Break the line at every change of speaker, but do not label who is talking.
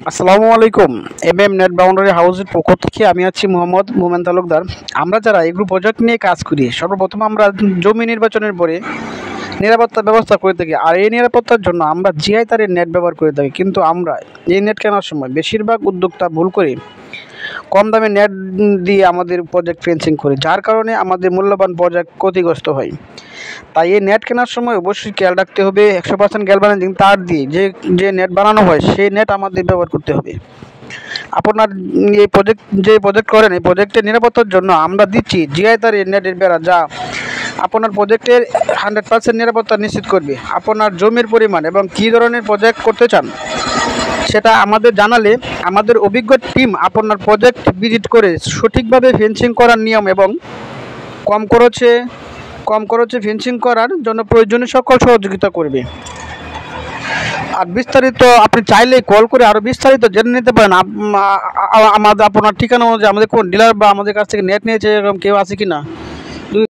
আসসালামু আলাইকুম। Net boundary হাউসের পক্ষ থেকে আমি আছি মোহাম্মদ মোমেন তালুকদার। আমরা যারা এগ্রো প্রজেক্ট নিয়ে কাজ করি, সর্বপ্রথম আমরা জমি নির্বাচনের পরে নিরাপত্তা ব্যবস্থা করে থাকি। আর এই নিরাপত্তার জন্য আমরা জিআই তারের নেট ব্যবহার করে থাকি। কিন্তু আমরা এই নেট কেনার সময় বেশিরভাগ উদ্যোক্তা ভুল করে কম দামে নেট দিয়ে আমাদের প্রজেক্ট ফেন্সিং করে, যার কারণে আমাদের মূল্যবান প্রজেক্ট ক্ষতিগ্রস্ত হয়। তাই এই নেট কেনার সময় অবশ্যই খেয়াল রাখতে হবে 100% গ্যালভানাইজিং তার দিয়ে যে যে নেট বানানো হয় সেই নেট আমাদের ব্যবহার করতে হবে। আপনার প্রজেক্ট করেন, এই প্রজেক্টের নিরাপত্তার জন্য আমরা দিচ্ছি জিআই তার নেটের বেড়া, যা আপনার প্রজেক্টের 100% নিরাপত্তা নিশ্চিত করবে। আপনার জমির পরিমাণ এবং কী ধরনের প্রজেক্ট করতে চান সেটা আমাদের জানালে আমাদের অভিজ্ঞ টিম আপনার প্রজেক্ট ভিজিট করে সঠিকভাবে ফেন্সিং করার নিয়ম এবং কম খরচে ফেন্সিং করার জন্য প্রয়োজনীয় সকল সহযোগিতা করবে। আর বিস্তারিত আপনি চাইলেই কল করে আরও বিস্তারিত জেনে নিতে পারেন। আমাদের আপনার ঠিকানা অনুযায়ী আমাদের কোন ডিলার বা আমাদের কাছ থেকে নেট নিয়েছে এরকম কেউ আছে কি না।